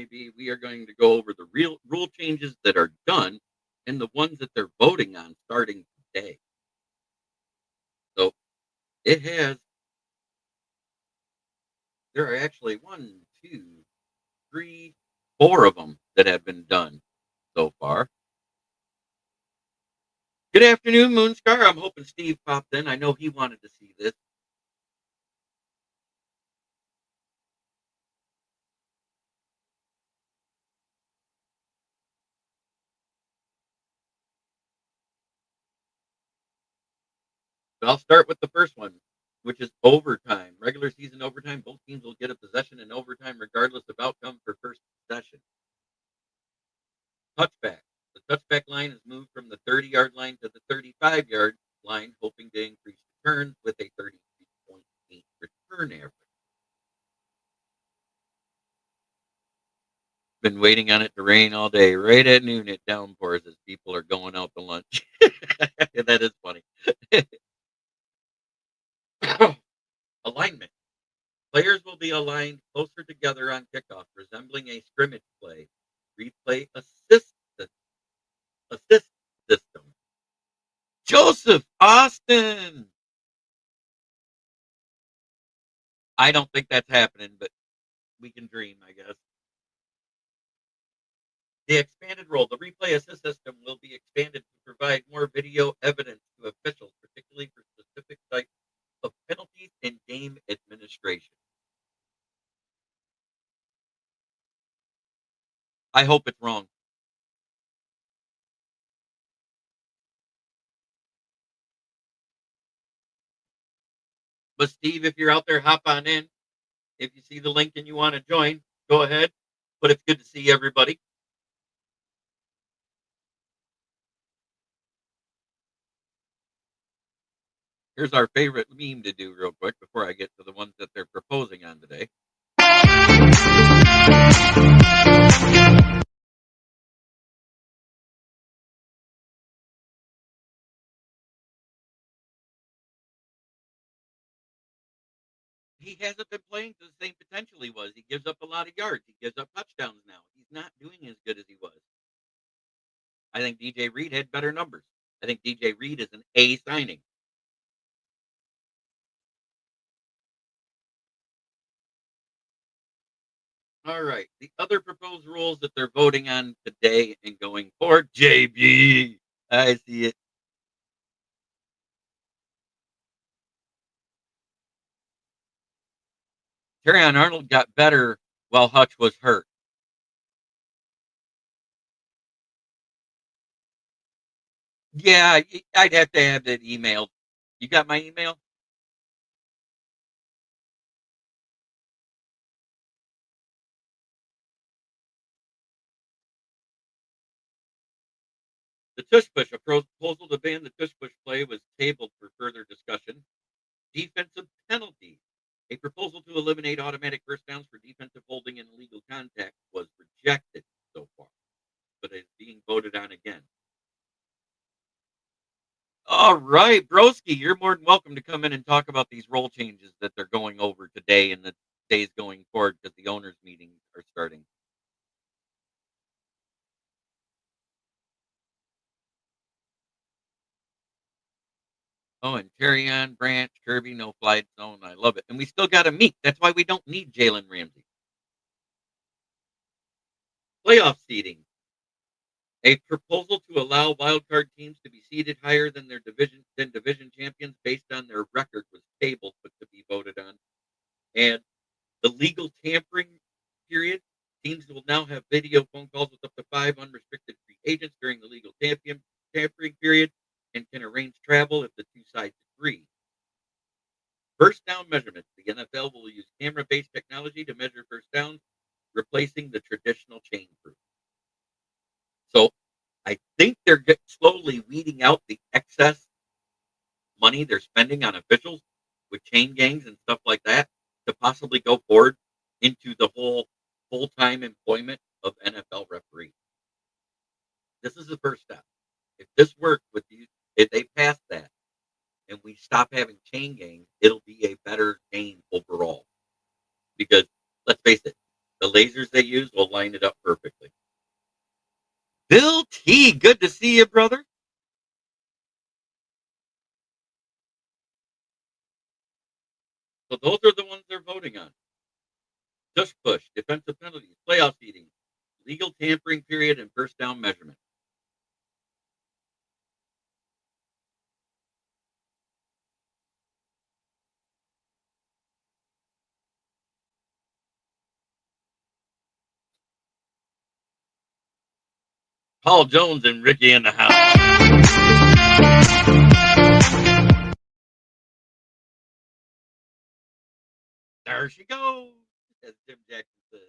SJB, we are going to go over the real rule changes that are done and the ones that they're voting on starting today. So it has, there are actually one, two, three, four of them that have been done so far. Good afternoon, Moonscar. I'm hoping Steve popped in. I know he wanted to see this. But I'll start with the first one, which is overtime. Regular season overtime, both teams will get a possession in overtime regardless of outcome for first possession. Touchback. The touchback line is moved from the 30-yard line to the 35-yard line, hoping to increase returns with a 33.8 return average. Been waiting on it to rain all day. Right at noon, it downpours as people are going out to lunch. That is funny. Alignment. Players will be aligned closer together on kickoff, resembling a scrimmage play. Replay assist system. Joseph Austin. I don't think that's happening, but we can dream, I guess. The expanded role, the replay assist system will be expanded to provide more video evidence to officials, particularly for specific types of penalties and game administration. I hope it's wrong. But Steve, if you're out there, hop on in. If you see the link and you want to join, go ahead. But it's good to see everybody. Here's our favorite meme to do real quick before I get to the ones that they're proposing on today. He hasn't been playing to the same potential he was. He gives up a lot of yards. He gives up touchdowns now. He's not doing as good as he was. I think DJ Reed had better numbers. I think DJ Reed is an A signing. All right. The other proposed rules that they're voting on today and going forward, JB. I see it. Terrion Arnold got better while Hutch was hurt. Yeah, I'd have to have that emailed. You got my email? The tush push, a proposal to ban the tush push play was tabled for further discussion. Defensive penalties. A proposal to eliminate automatic first downs for defensive holding and illegal contact was rejected so far, but is being voted on again. All right, Broski, you're more than welcome to come in and talk about these role changes that they're going over today and the days going forward because the owners' meetings are starting. Oh, and Terry on Branch, Kirby, no flight zone. I love it. And we still got a meet. That's why we don't need Jalen Ramsey. Playoff seeding. A proposal to allow wildcard teams to be seeded higher than their division champions based on their record was tabled but to be voted on. And the legal tampering period. Teams will now have video phone calls with up to 5 unrestricted free agents during the legal tampering period and can arrange travel if the two sides agree. First down measurements. The NFL will use camera-based technology to measure first downs, replacing the traditional chain crew. So I think they're slowly weeding out the excess money they're spending on officials with chain gangs and stuff like that to possibly go forward into the whole full-time employment of NFL referees. This is the first step. If this works with these, if they pass that and we stop having chain gangs, it'll be a better game overall. Because let's face it, the lasers they use will line it up perfectly. Bill T, good to see you, brother. So those are the ones they're voting on. Tush push, defensive penalties, playoff seeding, legal tampering period, and first down measurement. Paul Jones and Ricky in the house. There she goes, as Jim Jackson says.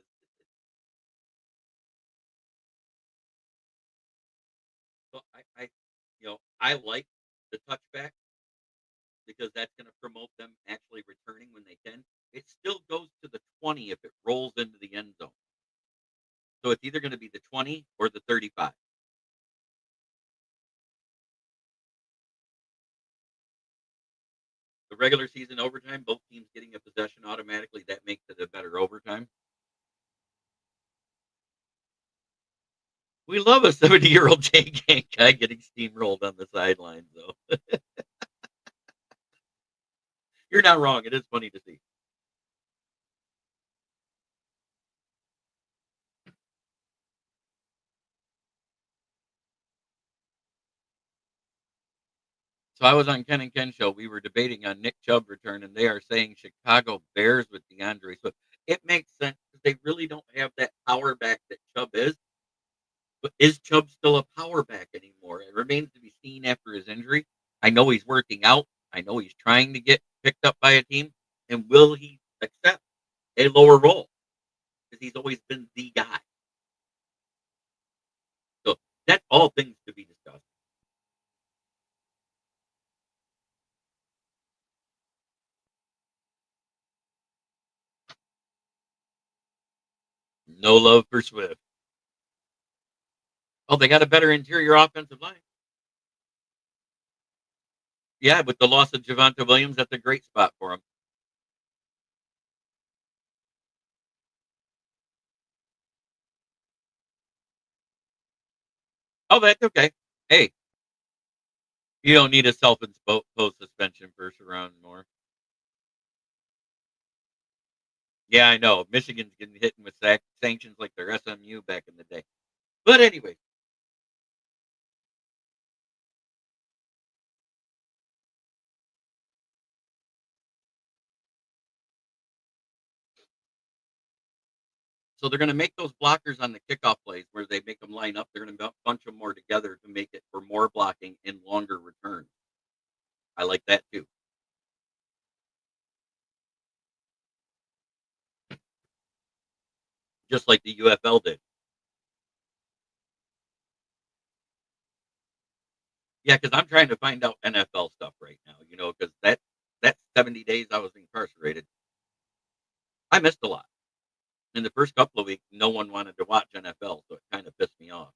So I like the touchback because that's going to promote them actually returning when they can. It still goes to the 20 if it rolls into the end zone. So it's either going to be the 20 or the 35. The regular season overtime, both teams getting a possession automatically, that makes it a better overtime. We love a 70-year-old J-Gang guy getting steamrolled on the sidelines, though. You're not wrong. It is funny to see. So I was on Ken and Ken show. We were debating on Nick Chubb return, and they are saying Chicago Bears with DeAndre Swift. It makes sense because they really don't have that power back that Chubb is. But is Chubb still a power back anymore? It remains to be seen after his injury. I know he's working out. I know he's trying to get picked up by a team. And will he accept a lower role? Because he's always been the guy. So that's all things to be discussed. No love for Swift. Oh, they got a better interior offensive line. Yeah, with the loss of Javonte Williams, that's a great spot for him. Oh, that's okay. Hey, you don't need a self-imposed suspension for Sharon Moore. Yeah, I know. Michigan's getting hit with sanctions like their SMU back in the day. But anyway, so they're going to make those blockers on the kickoff plays where they make them line up. They're going to bunch them more together to make it for more blocking and longer returns. I like that too. Just like the UFL did. Yeah, because I'm trying to find out NFL stuff right now, because that 70 days I was incarcerated, I missed a lot. In the first couple of weeks, no one wanted to watch NFL, so it kind of pissed me off.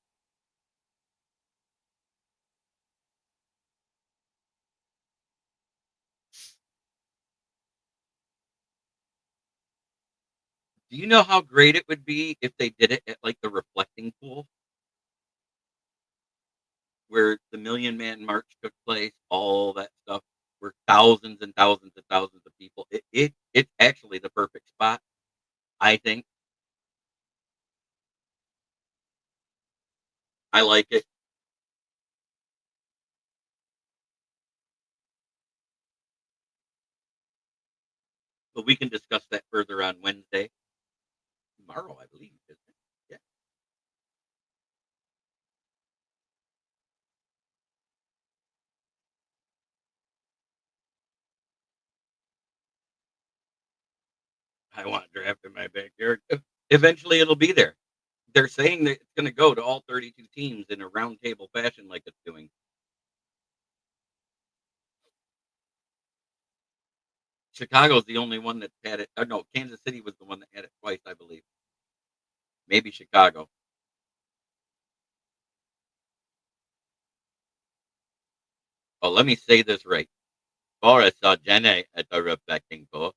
Do you know how great it would be if they did it at like the reflecting pool where the Million Man March took place, all that stuff, where thousands and thousands and thousands of people. It's actually the perfect spot, I think. I like it, but we can discuss that further on Wednesday. Tomorrow, I believe, isn't it? Yeah. I want draft in my backyard. Eventually, it'll be there. They're saying that it's going to go to all 32 teams in a roundtable fashion, like it's doing. Chicago's the only one that's had it. No, Kansas City was the one that had it twice, I believe. Maybe Chicago. Oh, let me say this right. Ora saw Jenny at the reflecting pool.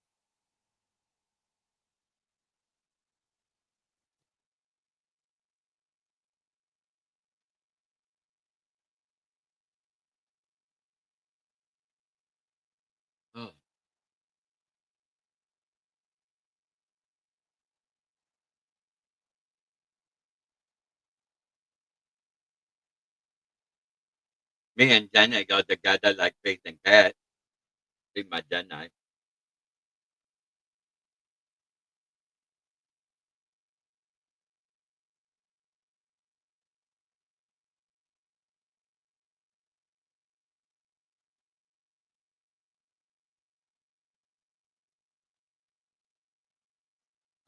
Me and Jenna go together like Faith and Cat. See my Jenna.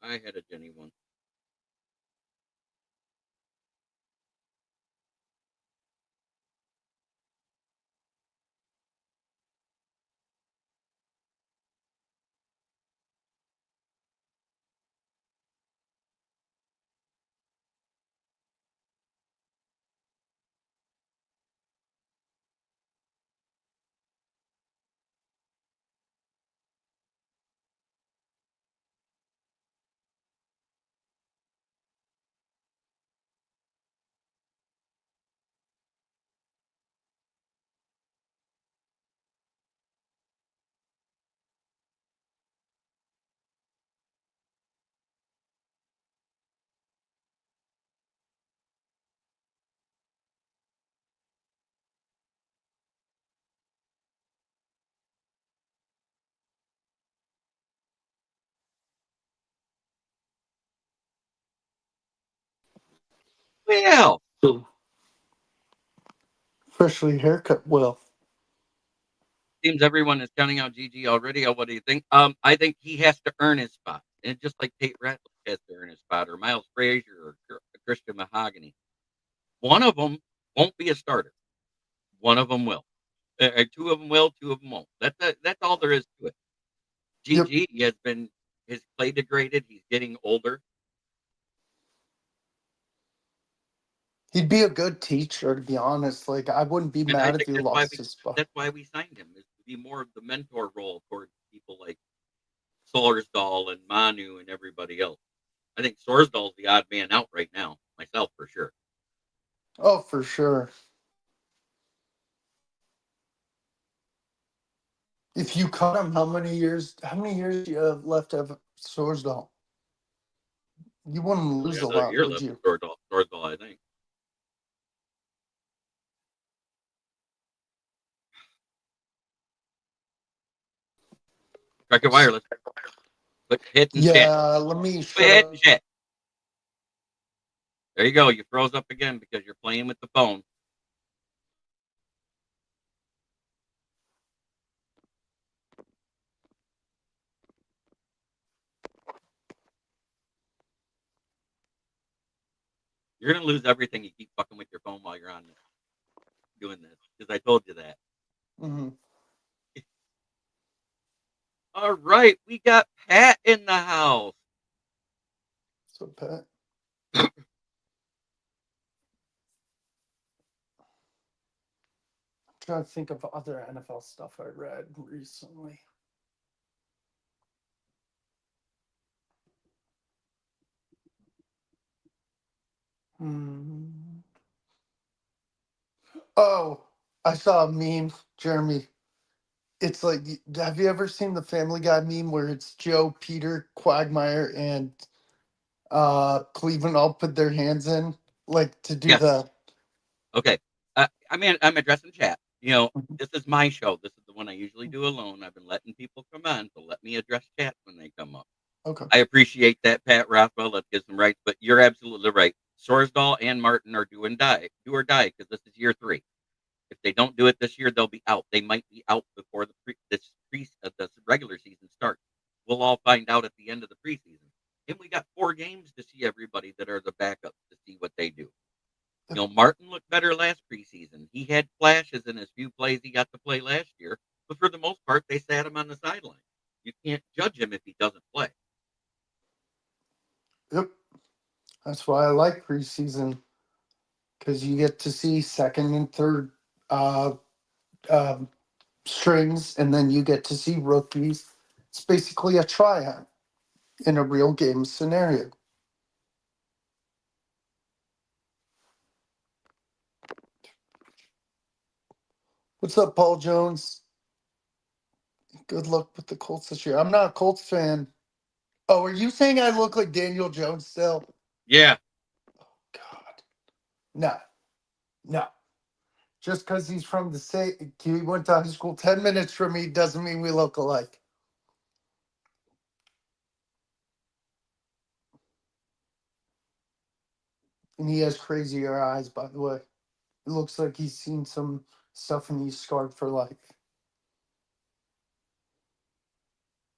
I had a Jenny once. Well, Freshly haircut. Well, seems everyone is counting out Gigi already. What do you think? I think he has to earn his spot, and just like Tate Ratliff has to earn his spot, or Miles Frazier, or Christian Mahogany. One of them won't be a starter. One of them will. Two of them will. Two of them won't. That's all there is to it. yep. Gigi has been his play degraded. He's getting older. He'd be a good teacher, to be honest. Like, I wouldn't be And I mad if think he that's why lost his spot. we signed him, is to be more of the mentor role towards people like Sorsdahl and Manu and everybody else. I think Sorsdahl's the odd man out right now, myself for sure. Oh, for sure. If you cut him, how many years do you have left of Sorsdal? You wouldn't Only lose a another lot, year would left you? with Sorsdahl, I think. Track it wireless. Quit hitting shit. Yeah, let me Quit shut hitting up. shit. There you go. You froze up again because you're playing with the phone. You're gonna lose everything. You keep fucking with your phone while you're on doing this because I told you that. Mm-hmm. All right, we got Pat in the house. So, Pat, I'm trying to think of other NFL stuff I read recently. Hmm. Oh, I saw a meme, Jeremy. It's like, have you ever seen the Family Guy meme where it's Joe, Peter, Quagmire, and Cleveland all put their hands in, like to do Yes. the. Okay. I mean, I'm addressing chat. This is my show. This is the one I usually do alone. I've been letting people come on, so let me address chat when they come up. Okay. I appreciate that, Pat Rothwell. Let's get some rights, but you're absolutely right. Sorsdahl and Martin are do or die, because this is year 3. If they don't do it this year, they'll be out. They might be out before this regular season starts. We'll all find out at the end of the preseason. And we got 4 games to see everybody that are the backups to see what they do. Martin looked better last preseason. He had flashes in his few plays he got to play last year, but for the most part, they sat him on the sideline. You can't judge him if he doesn't play. Yep. That's why I like preseason because you get to see second and third uh, um, strings, and then you get to see rookies. It's basically a tryout in a real game scenario. What's up, Paul Jones? Good luck with the Colts this year. I'm not a Colts fan. Oh, are you saying I look like Daniel Jones still? Yeah, God, no, no. Just because he's from the state, he went to high school 10 minutes from me doesn't mean we look alike. And he has crazier eyes, by the way. It looks like he's seen some stuff and he's scarred for life.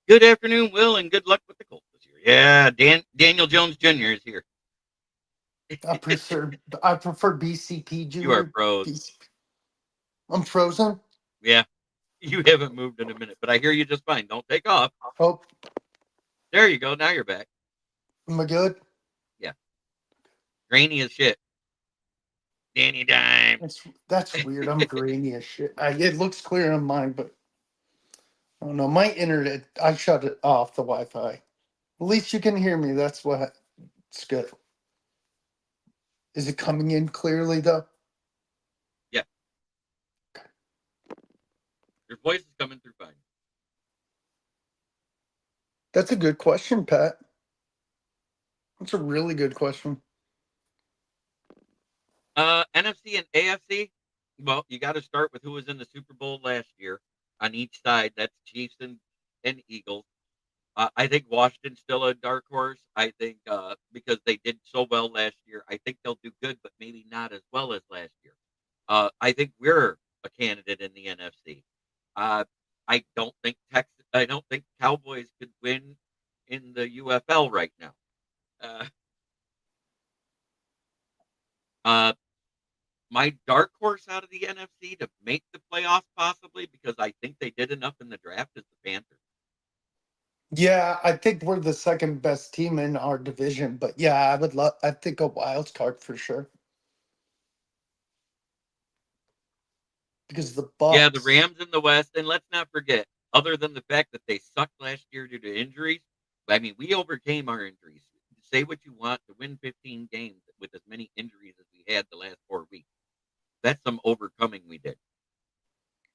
Good afternoon, Will, and good luck with the Colts this year. Yeah, Daniel Jones Jr. is here. I prefer BCP You are Junior. froze. BCP. I'm frozen. Yeah, you haven't moved in a minute, but I hear you just fine. Don't take off. Oh, There you go. Now you're back. am I good? Yeah, grainy as shit. Danny Dime. That's weird. I'm grainy as shit. It looks clear on mine, but I don't know. My internet, I shut it off the Wi-Fi. At least you can hear me. That's what. It's good. Is it coming in clearly though? Yeah, your voice is coming through fine. That's a good question, Pat. That's a really good question. NFC and AFC. Well, you got to start with who was in the Super Bowl last year on each side. That's Chiefs and Eagles. I think Washington's still a dark horse. I think because they did so well last year, I think they'll do good, but maybe not as well as last year. I think we're a candidate in the NFC. Uh, I don't think Cowboys could win in the UFL right now. Uh, uh, my dark horse out of the NFC to make the playoffs possibly because I think they did enough in the draft is the Panthers. Yeah, I think we're the second best team in our division, but yeah, I would love. I think a wild card for sure because the Yeah, the Bucks. Rams in the West, and let's not forget, other than the fact that they sucked last year due to injuries, I mean, we overcame our injuries. Say what you want to win 15 games with as many injuries as we had the last 4 weeks. That's some overcoming we did.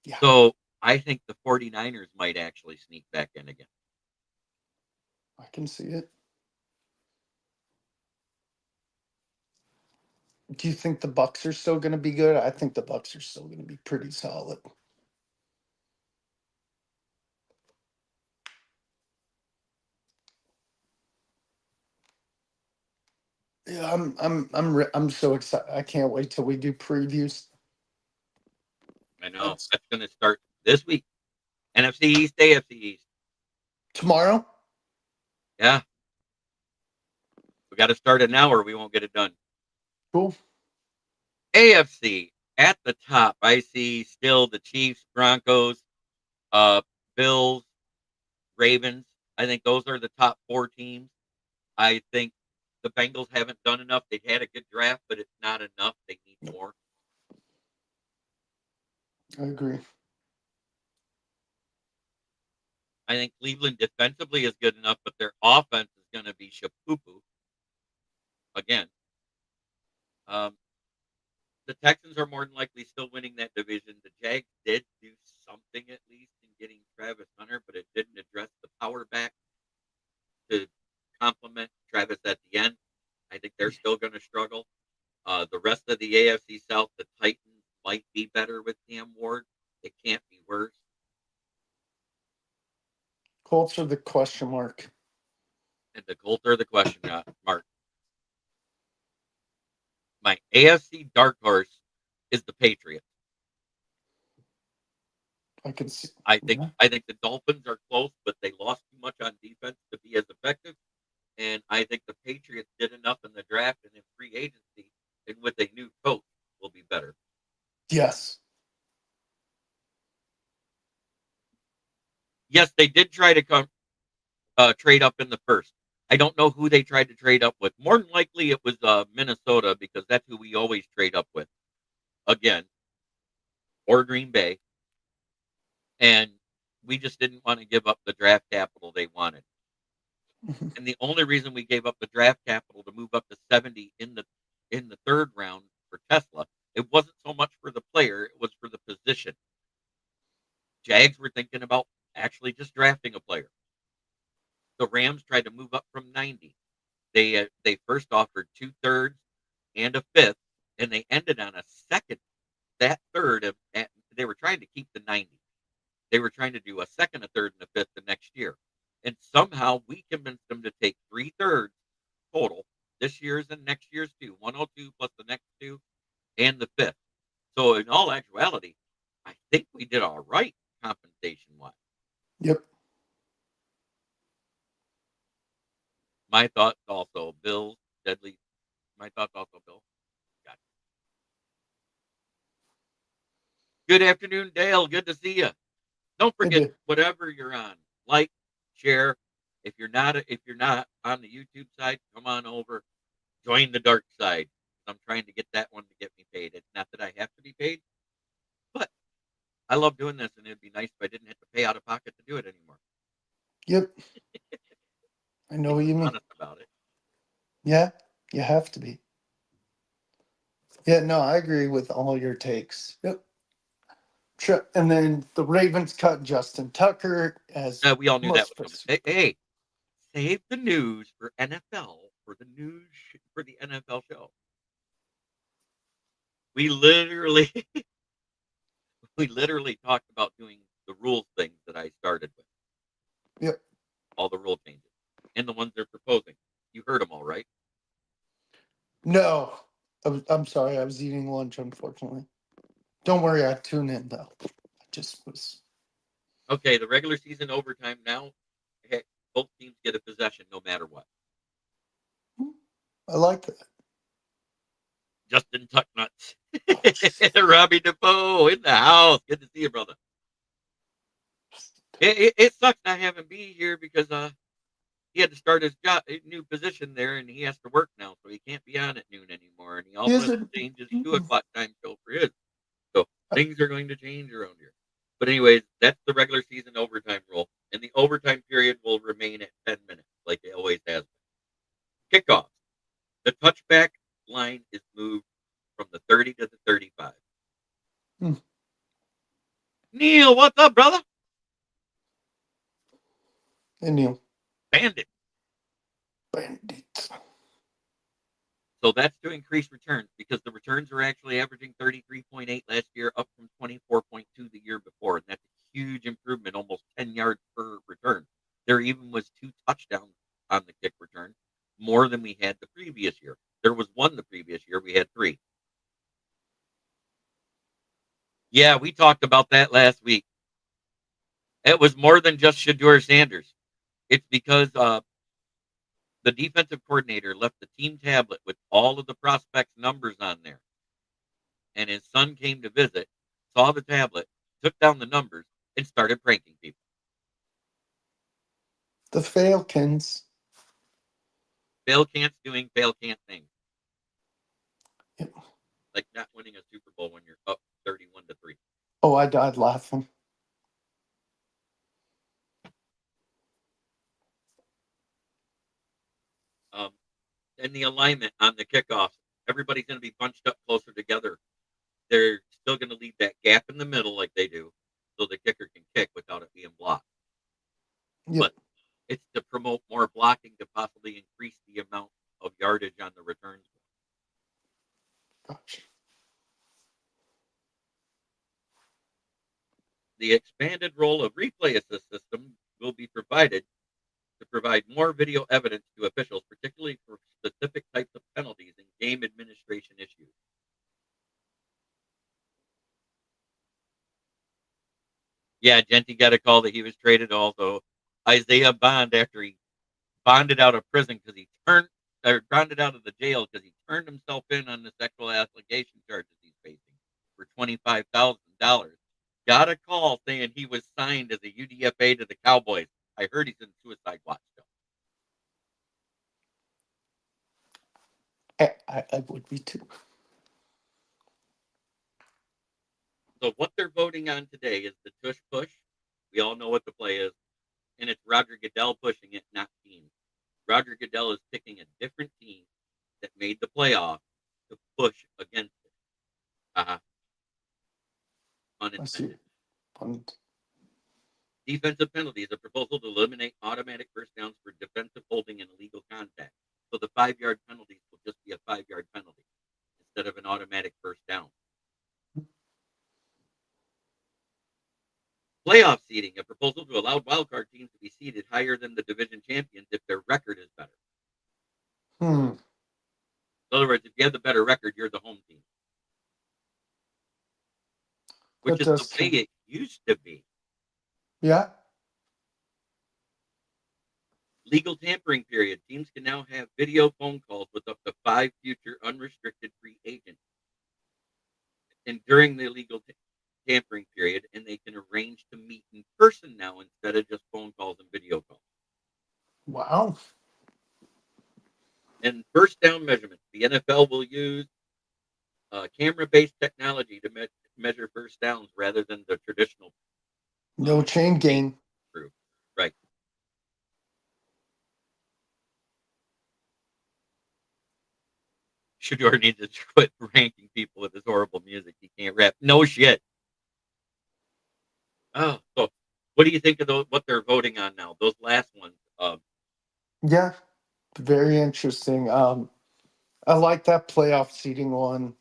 Yeah, So I think the 49ers might actually sneak back in again. I can see it. Do you think the Bucks are still going to be good? I think the Bucks are still going to be pretty solid. Yeah, I'm so excited. I can't wait till we do previews I know that's going to start this week. NFC East, AFC East. tomorrow. Yeah, we got to start it now or we won't get it done. Cool. AFC at the top, I see still the Chiefs, Broncos, uh, Bills, Ravens. I think those are the top four teams. I think the Bengals haven't done enough. They've had a good draft, but it's not enough. They need more. I agree. I think Cleveland defensively is good enough, but their offense is going to be shapoopoo again. Um, the Texans are more than likely still winning that division. The Jags did do something at least in getting Travis Hunter, but it didn't address the power back to complement Travis at the end. I think they're still going to struggle. The rest of the AFC South, the Titans might be better with Cam Ward. It can't be worse. Colts are the question mark. And the Colts are the question mark. My AFC dark horse is the Patriots. I can see. I think Yeah. I think the Dolphins are close, but they lost too much on defense to be as effective. And I think the Patriots did enough in the draft and in free agency, and with a new coach, will be better. Yes. Yes, they did try to come trade up in the first. I don't know who they tried to trade up with. More than likely, it was Minnesota because that's who we always trade up with. Again, or Green Bay, and we just didn't want to give up the draft capital they wanted. And the only reason we gave up the draft capital to move up to 70 in the third round for Tesla, it wasn't so much for the player, it was for the position. Jags were thinking about actually just drafting a player. The Rams tried to move up from 90. They first offered 2/3 and a fifth, and they ended on a second. That third trying to keep the 90. They were trying to do a second, a third, and a fifth the next year. And somehow we convinced them to take 3/3 total, this year's and next year's too, 102 plus the next two and the fifth. So in all actuality, I think we did all right compensation wise. Yep. My thoughts also, Bill, Deadly. My thoughts also, Bill. Gotcha. Good afternoon, Dale. Good to see you. Don't It forget, did. whatever you're on, like, share. If you're not on the YouTube side, come on over, join the dark side. I'm trying to get that one to get me paid. It's not that I have to be paid, but I love doing this, and it'd be nice if I didn't have to pay out of pocket to do it anymore. Yep. I know what you mean. Honest about it. Yeah, you have to be. Yeah, no, I agree with all your takes. Yep. Sure. And then the Ravens cut Justin Tucker as We all knew that most was coming. places. Hey, save the news for NFL for the NFL show. We literally we literally talked about doing the rules things that I started with. Yep. All the rule changes and the ones they're proposing. You heard them all, right? No, I'm sorry. I was eating lunch, unfortunately. Don't worry. I tune in, though. I just was. Okay, the regular season overtime now. Heck, both teams get a possession no matter what. I like that. Justin Tucknuts, Robbie DeFoe in the house. Good to see you, brother. It sucks not having B here because he had to start his new position there, and he has to work now, so he can't be on at noon anymore, and he also Is has it? to change his 2 o'clock time show for his. So things are going to change around here. But anyways, that's the regular season overtime rule, and the overtime period will remain at 10 minutes, like it always has been. Kickoff. The touchback line is moved from the 30 to the 35. Hmm. Neil, what's up, brother? And you, Bandit. bandits. So that's to increase returns because the returns are actually averaging 33.8 last year, up from 24.2 the year before. And that's a huge improvement, almost 10 yards per return. There even was 2 touchdowns on the kick return, more than we had the previous year. There was 1 the previous year. We had 3. Yeah, we talked about that last week. It was more than just Shedeur Sanders. It's because the defensive coordinator left the team tablet with all of the prospects' numbers on there. And his son came to visit, saw the tablet, took down the numbers, and started pranking people. The Falcons. Fail can't's doing fail can't things. Yep. Like not winning a Super Bowl when you're up 31-3. Oh, I died laughing. And the alignment on the kickoffs, everybody's going to be bunched up closer together. They're still going to leave that gap in the middle like they do, so the kicker can kick without it being blocked. Yep. But it's to promote more blocking to possibly increase the amount of yardage on the returns. Gotcha. The expanded role of replay assist system will be provided to provide more video evidence to officials, particularly for specific types of penalties and game administration issues. Yeah, Genty got a call that he was traded. Also, Isaiah Bond, after he bonded out of prison because he bonded out of the jail because he turned himself in on the sexual allegation charges he's facing for $25,000. Got a call saying he was signed as a UDFA to the Cowboys. I heard he's in suicide watch still. I would be too. So what they're voting on today is the tush push. We all know what the play is, and it's Roger Goodell pushing it, not teams. Roger Goodell is picking a different team that made the playoff to push against it. I see. Unintended. Fun. Defensive penalties, a proposal to eliminate automatic first downs for defensive holding and illegal contact. So the 5-yard penalties will just be a 5-yard penalty instead of an automatic first down. Playoff seeding, a proposal to allow wildcard teams to be seeded higher than the division champions if their record is better. Hmm. In other words, if you have the better record, you're the home team, which That is the does. way it used to be. Yeah. Legal tampering period. Teams can now have video phone calls with up to 5 future unrestricted free agents. And during the legal tampering period, and they can arrange to meet in person now instead of just phone calls and video calls. Wow. And first down measurements. The NFL will use camera-based technology to measure first downs rather than the traditional No chain chain gang. crew. Right. Shador needs to quit ranking people with his horrible music. He can't rap. No shit. Oh, so what do you think of what they're voting on now? Those last ones. Yeah. Very interesting. I like that playoff seating one.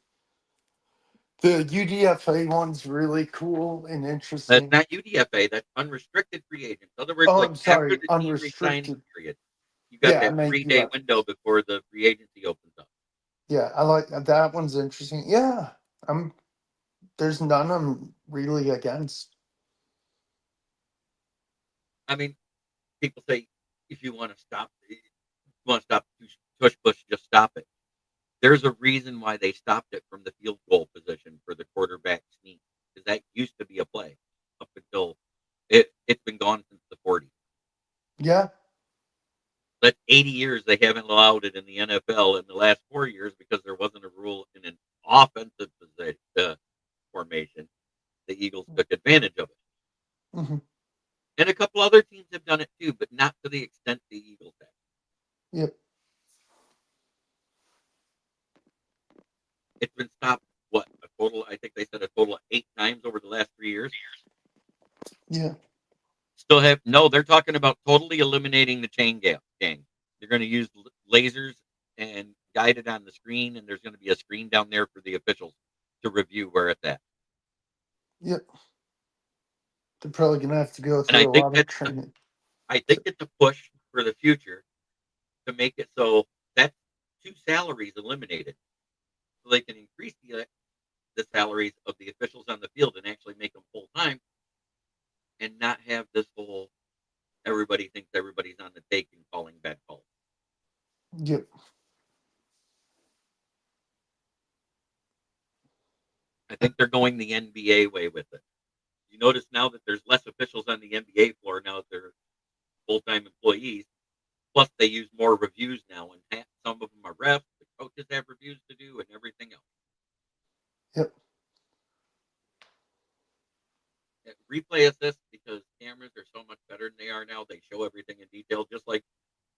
The UDFA one's really cool and That's interesting. not UDFA. That's unrestricted free agents. In other words, Oh, like I'm after sorry, the team resigning unrestricted. period, you got Yeah, I that meant 3-day UF. window before the free agency opens up. Yeah, I like that one's interesting. Yeah, I'm. There's none I'm really against. I mean, people say if you want to stop tush push, just stop it. There's a reason why they stopped it from the field goal position for the quarterback sneak because that used to be a play up until it's been gone since the 40s. Yeah, But 80 years they haven't allowed it in the NFL in the last 4 years because there wasn't a rule in an offensive formation. The Eagles took advantage of it. hmm, And a couple other teams have done it too, but not to the extent the Eagles have. yep, It's been stopped, what, a total, I think they said a total of 8 times over the last 3 years. yeah, Still have, no, they're talking about totally eliminating the gang. They're going to use lasers and guide it on the screen, and there's going to be a screen down there for the officials to review where it's at. yep. They're probably gonna have to go And I through a think lot of that's training. I think it's a push for the future to make it so that's 2 salaries eliminated, so they can increase the salaries of the officials on the field and actually make them full time, and not have this whole everybody thinks everybody's on the take and calling bad calls. Yep, I think they're going the NBA way with it. You notice now that there's less officials on the NBA floor now that they're full time employees. Plus, they use more reviews now, and some of them are refs. The coaches have reviews to do, and everything else. yep, Replay assist because cameras are so much better than they are now. They show everything in detail, just like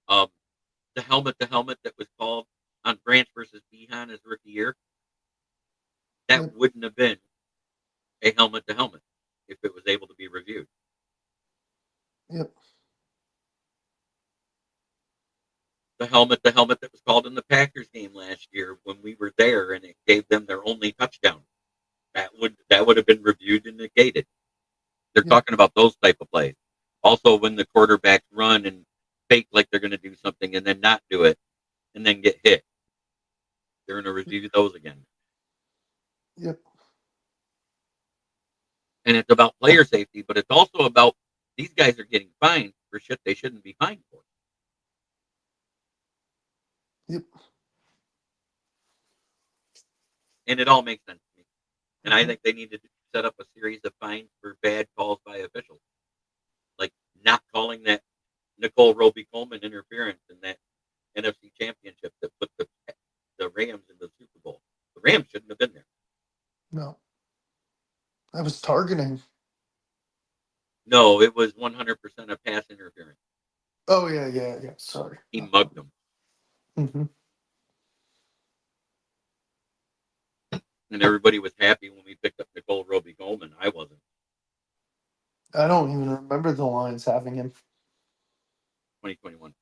um, the helmet to helmet that was called on Branch versus Behan his rookie year. That yep, wouldn't have been a helmet to helmet if it was able to be reviewed. yep, The helmet to helmet that was called in the Packers game last year when we were there, and it gave them their only touchdown. That would have been reviewed and negated. They're yep, talking about those type of plays. Also, when the quarterbacks run and fake like they're going to do something and then not do it and then get hit, they're going to review those again. yep, And it's about player safety, but it's also about these guys are getting fined for shit they shouldn't be fined for. yep. And it all makes sense to me. And I Mhm. think they need to set up a series of fines for bad calls by officials, like not calling that Nicole Roby Coleman interference in that NFC Championship that put the Rams in the Super Bowl. The Rams shouldn't have been there. No, I was targeting. No, it was 100% a pass interference. Oh yeah, yeah, yeah. Sorry. He mugged them, Hmm. and everybody was happy when we picked up Nicole Roby Coleman. I wasn't. I don't even remember the Lions having him. 2021.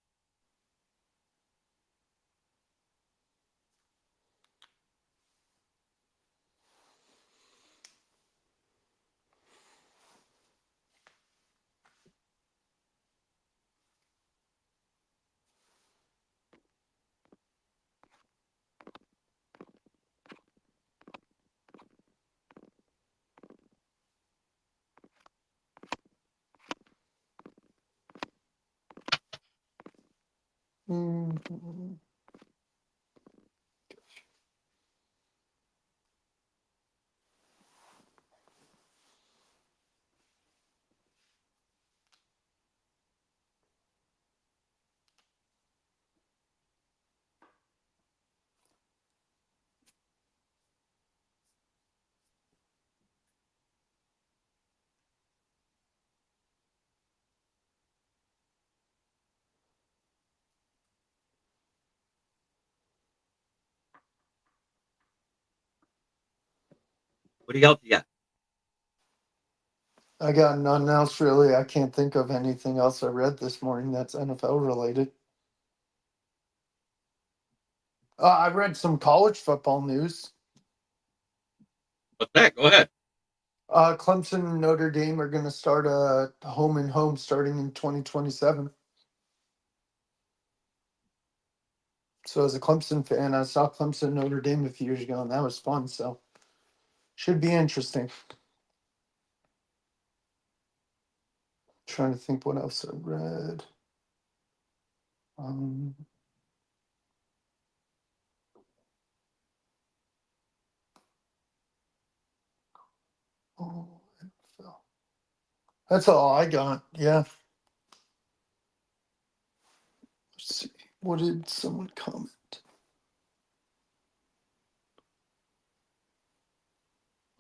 Mhm. What else you got? I got none else really. I can't think of anything else I read this morning that's NFL related. I read some college football news. What's that? Go ahead. Clemson and Notre Dame are going to start a home and home starting in 2027. So as a Clemson fan, I saw Clemson Notre Dame a few years ago, and that was fun. So should be interesting. Trying to think what else I read. Um, oh, NFL. That's all I got. Yeah. Let's see. What did someone comment?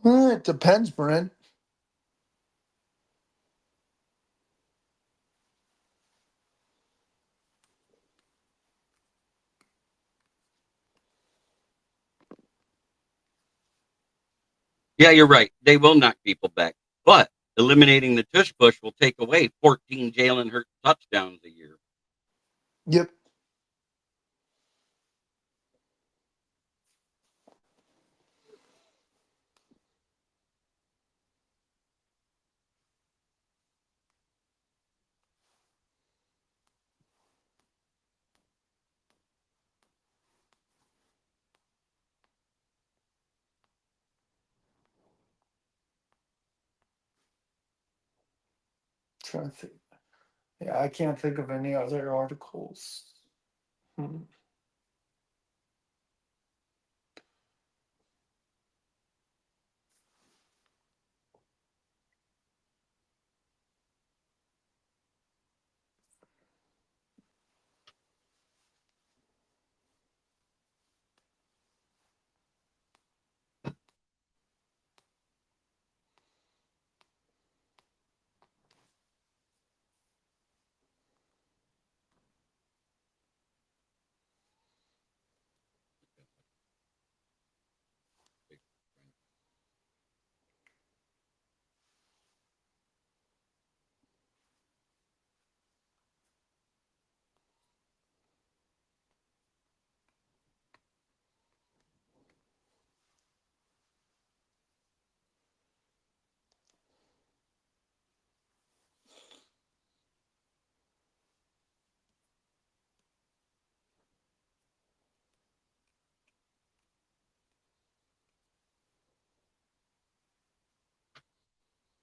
It depends, Brent. Yeah, you're right. They will knock people back, but eliminating the tush push will take away 14 Jalen Hurts touchdowns a year. Yep. Trying to think. Yeah, I can't think of any other articles. Hmm.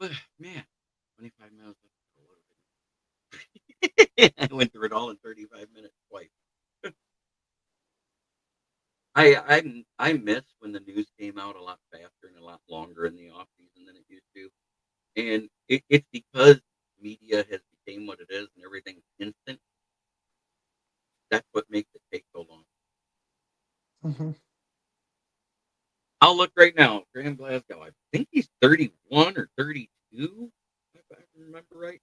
But man, 25 minutes. I went through it all in 35 minutes twice. I miss when the news came out a lot faster and a lot longer in the off season than it used to, and it's because media has become what it is and everything's instant. That's what makes it take so long. Mm-hmm. I'll look right now. Graham Glasgow. I think he's 31 or 32, if I remember right.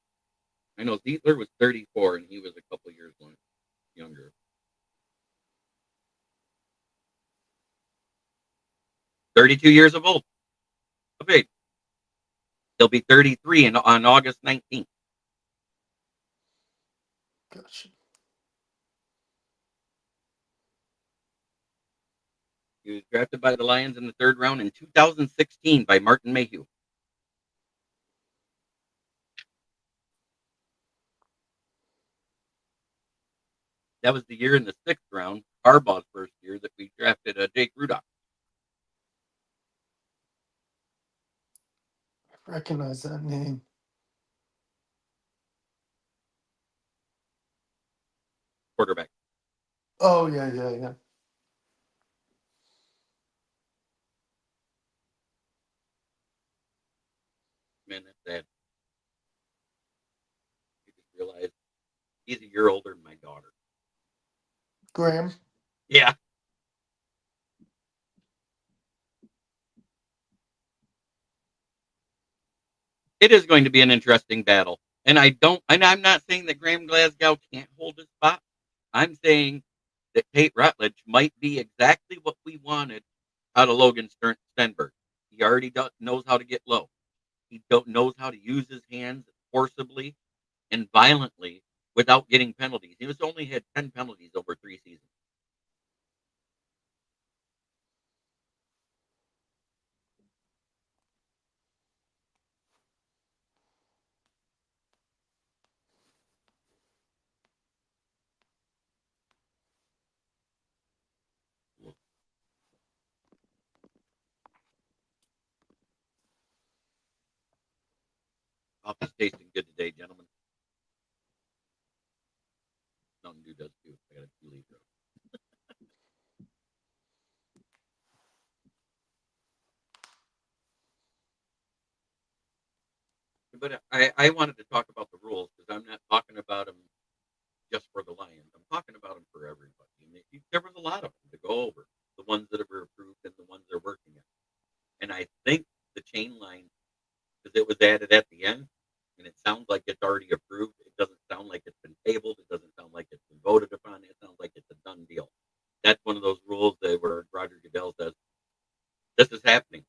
I know Zietler was 34, and he was a couple years younger. 32 years of age. He'll be 33 on August 19th. Gotcha. He was drafted by the Lions in the third round in 2016 by Martin Mayhew. That was the year in the sixth round, Harbaugh's first year, that we drafted Jake Rudock. I recognize that name. Quarterback. Oh yeah, yeah, yeah. Man, that's sad. You just realize he's a year older than my daughter. Graham. Yeah. It is going to be an interesting battle. And I'm not saying that Graham Glasgow can't hold his spot. I'm saying that Tate Rutledge might be exactly what we wanted out of Logan Stenberg. He already knows how to get low. He knows how to use his hands forcibly and violently without getting penalties. He was only had 10 penalties over 3 seasons. Coffee's tasting good today, gentlemen. Mountain Dew does too. I got a 2 liter. But I wanted to talk about the rules because I'm not talking about them just for the Lions. I'm talking about them for everybody. And there was a lot of them to go over, the ones that were approved and the ones they're working on. And I think the chain line, because it was added at the end, and it sounds like it's already approved. It doesn't sound like it's been tabled. It doesn't sound like it's been voted upon. It sounds like it's a done deal. That's one of those rules that where Roger Goodell says, this is happening.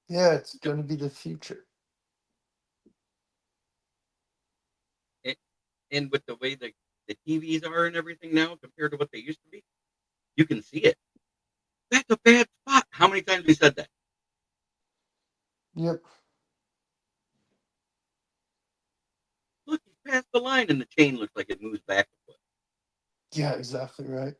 Yeah, it's going to be the future. And, and with the way the TVs are and everything now compared to what they used to be, you can see it. That's a bad spot. How many times we said that? Yep. Look, he's past the line, and the chain looks like it moves back a foot. Yeah, exactly right.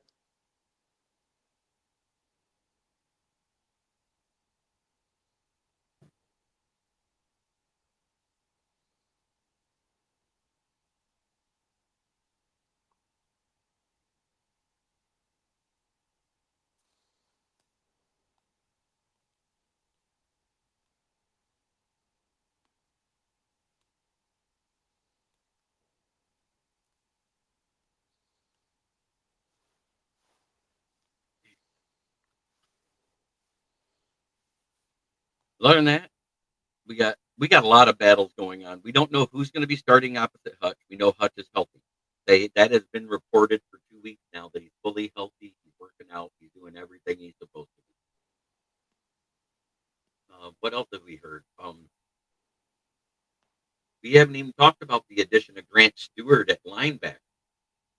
Other than that, we got a lot of battles going on. We don't know who's going to be starting opposite Hutch. We know Hutch is healthy. That has been reported for 2 weeks now that he's fully healthy. He's working out. He's doing everything he's supposed to do. What else have we heard? We haven't even talked about the addition of Grant Stewart at linebacker,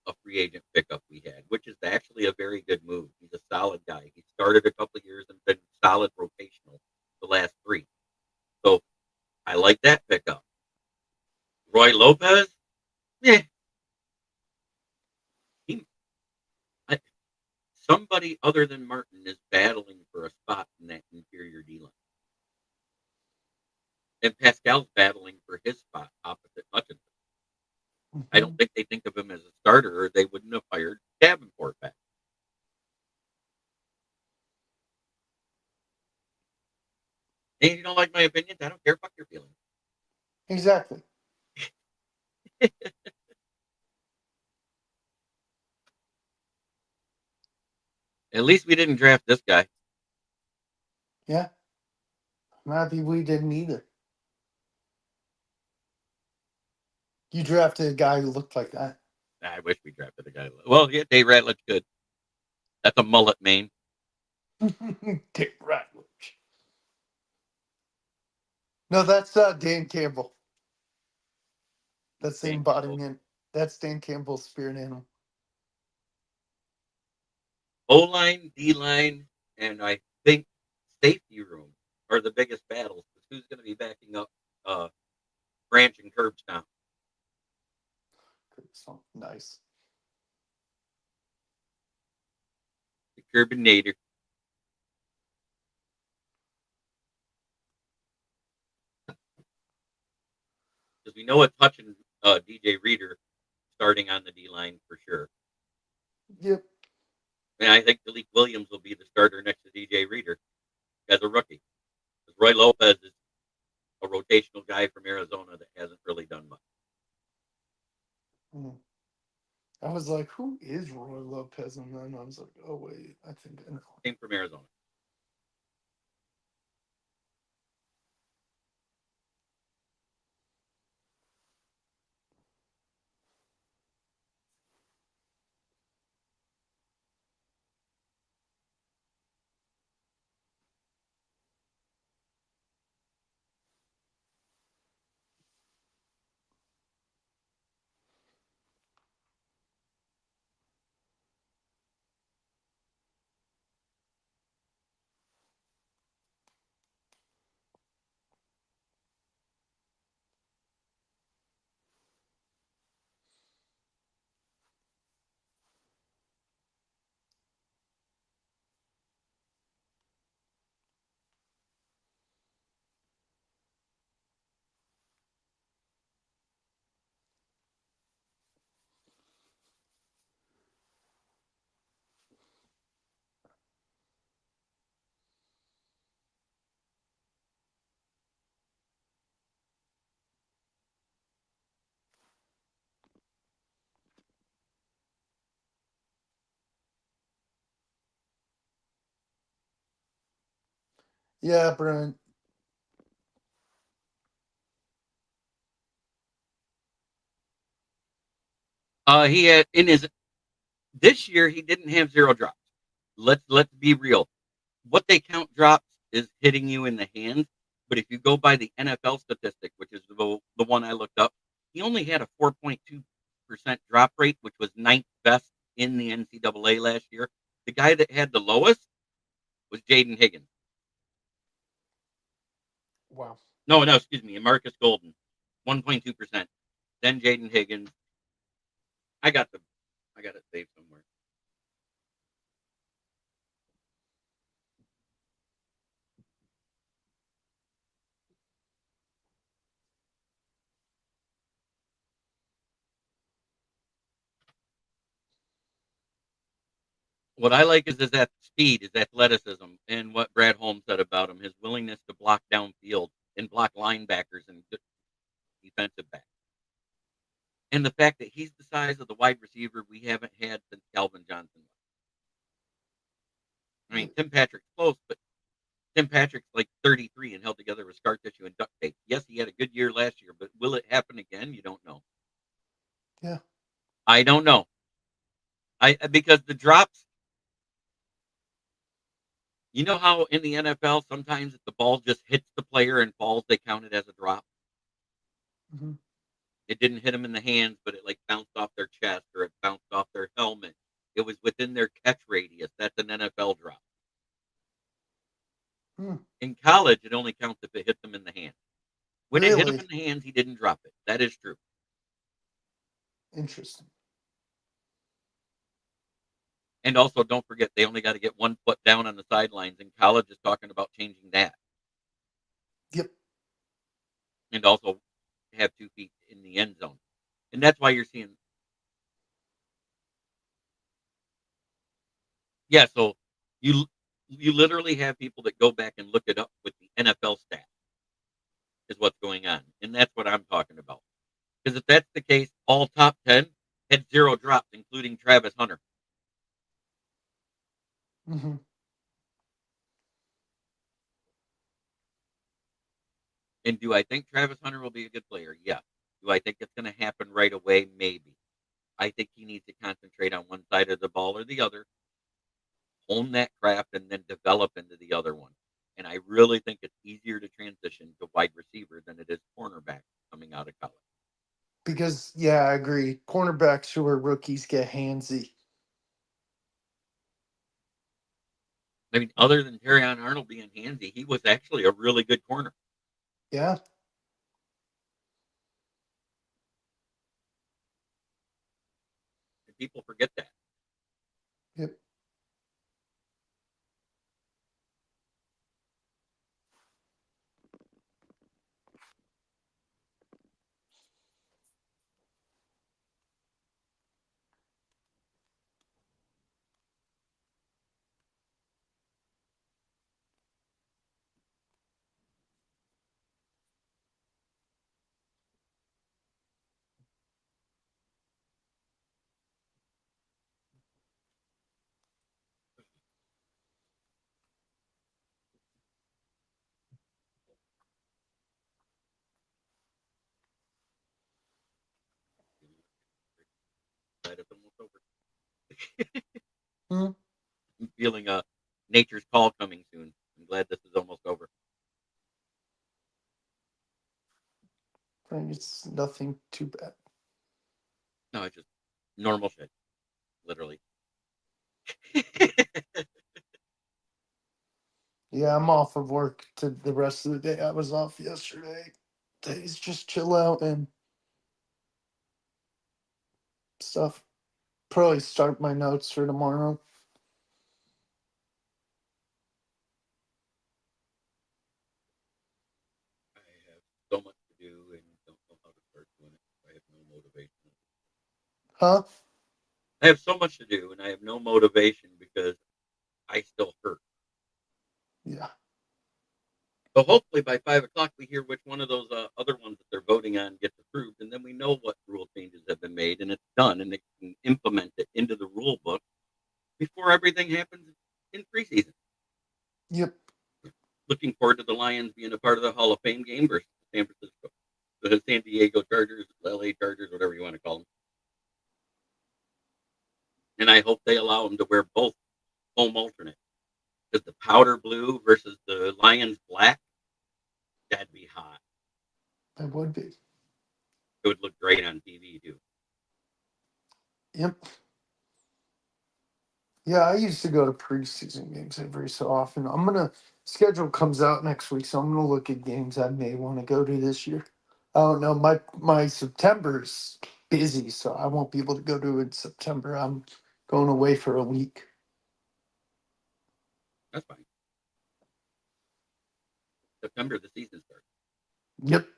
a free agent pickup we had, which is actually a very good move. He's a solid guy. He started a couple of years and been solid rotational the last three. So I like that pickup. Roy Lopez, yeah, he, I, somebody other than Martin is battling for a spot in that interior D line. And Pascal's battling for his spot opposite Hutchinson. I don't Hmm. think they think of him as a starter or they wouldn't have hired Davenport back. And you don't like my opinions? I don't care. Fuck your feelings. Exactly. At least we didn't draft this guy. Yeah. I'm happy we didn't either. You drafted a guy who looked like that. I wish we drafted a guy. Well, yeah, Dave Ratledge good. That's a mullet main. Dick Ratledge. No, that's Dan Campbell. That's the Dan Campbell. embodiment. That's Dan Campbell's spirit animal. O line, D line, and I think safety room are the biggest battles. Who's going to be backing up uh, Branch and Curbstone? So nice. The Curbinator. Because we know it's touching DJ Reader starting on the D line for sure. Yep. And I think Malik Williams will be the starter next to DJ Reader as a rookie. Because Roy Lopez is a rotational guy from Arizona that hasn't really done much. Mm. I was like, who is Roy Lopez? And then I was like, oh wait, I think I know. Came from Arizona. Yeah, Brent. He had in his this year he didn't have zero drops. Let's be real. What they count drops is hitting you in the hands. But if you go by the NFL statistic, which is the one I looked up, he only had a 4.2% drop rate, which was ninth best in the NCAA last year. The guy that had the lowest was Jaden Higgins. Wow. No, excuse me, Marcus Golden, 1.2%. Then Jaden Higgins. I got the, I got it saved somewhere. What I like is his speed, his athleticism, and what Brad Holmes said about him, his willingness to block downfield and block linebackers and defensive backs. And the fact that he's the size of the wide receiver we haven't had since Calvin Johnson. I mean, Tim Patrick's close, but Tim Patrick's like 33 and held together with scar tissue and duct tape. Yes, he had a good year last year, but will it happen again? You don't know. Yeah. I don't know. I because the drops. You know how in the NFL sometimes if the ball just hits the player and falls, they count it as a drop. Mm-hmm. It didn't hit them in the hands, but it like bounced off their chest or it bounced off their helmet. It was within their catch radius. That's an NFL drop. Hmm. In college, it only counts if it hit them in the hand. When it hit him Really in the hands, he didn't drop it. That is true. interesting. And also, don't forget, they only got to get 1 foot down on the sidelines. And college is talking about changing that. Yep. And also have 2 feet in the end zone. And that's why you're seeing, yeah, so you you literally have people that go back and look it up with the NFL stats is what's going on. And that's what I'm talking about. Because if that's the case, all top 10 had zero drops, including Travis Hunter. Mm-hmm. And do I think Travis Hunter will be a good player? Yeah. Do I think it's going to happen right away? Maybe. I think he needs to concentrate on one side of the ball or the other, hone that craft, and then develop into the other one. And I really think it's easier to transition to wide receiver than it is cornerback coming out of college. Because yeah, I agree. Cornerbacks who are rookies get handsy. I mean, other than Terrion Arnold being handsy, he was actually a really good corner. Yeah. And people forget that. Yep. glad it's almost over. Hmm. I'm feeling nature's call coming soon. I'm glad this is almost over. It's nothing too bad. No, it's just normal shit, literally. Yeah, I'm off of work to the rest of the day. I was off yesterday. Days just chill out and stuff. Probably start my notes for tomorrow. I have so much to do and don't know how to start doing it. I have no motivation. Huh? I have so much to do and I have no motivation because I still hurt. Yeah. So hopefully by 5 o'clock we hear which one of those other ones that they're voting on gets approved, and then we know what rule changes have been made and it's done, and they can implement it into the rule book before everything happens in preseason. Yep. Looking forward to the Lions being a part of the Hall of Fame game versus San Francisco, the San Diego Chargers, LA Chargers, whatever you want to call them. And I hope they allow them to wear both home alternate. Because the powder blue versus the Lions black, that'd be hot. That would be. It would look great on TV too. Yep. Yeah, I used to go to preseason games every so often. Schedule comes out next week, so I'm gonna look at games I may want to go to this year. I don't know. My September's busy, so I won't be able to go to it in September. I'm going away for a week. That's fine. September, the season starts. Yep.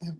Yep.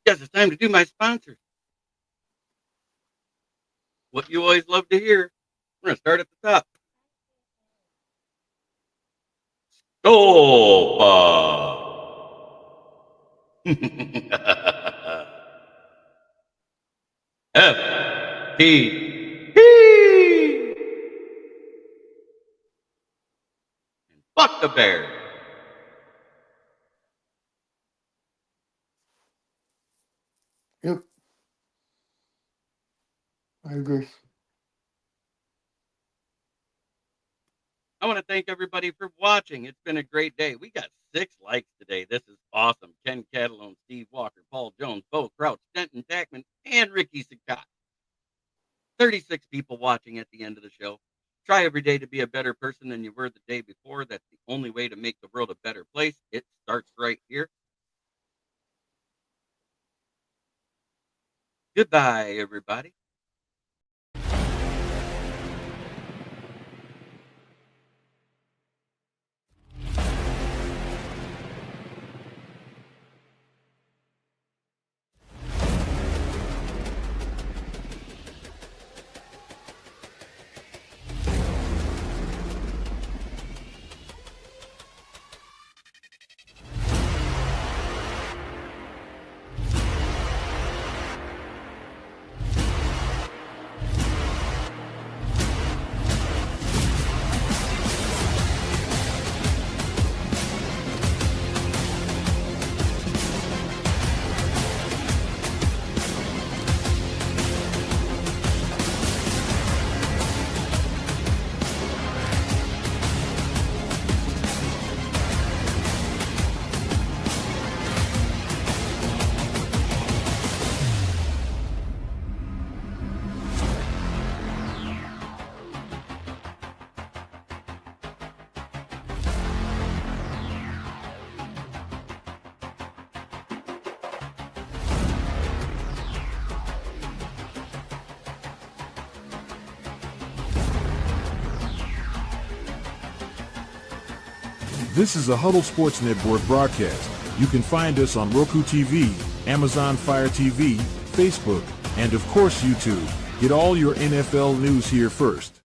Yes, it's time to do my sponsors. What you always love to hear. We're going to start at the top. Sopa. FTP. And fuck the Bears. Yep. I agree. I want to thank everybody for watching. It's been a great day. We got 6 likes today. This is awesome. Ken Catalone, Steve Walker, Paul Jones, Bo Crouch, Denton Tackman, and Ricky Sakat. 36 people watching at the end of the show. Try every day to be a better person than you were the day before. That's the only way to make the world a better place. It starts right here. Goodbye, everybody. This is a Huddle Sports Network broadcast. You can find us on Roku TV, Amazon Fire TV, Facebook, and of course YouTube. Get all your NFL news here first.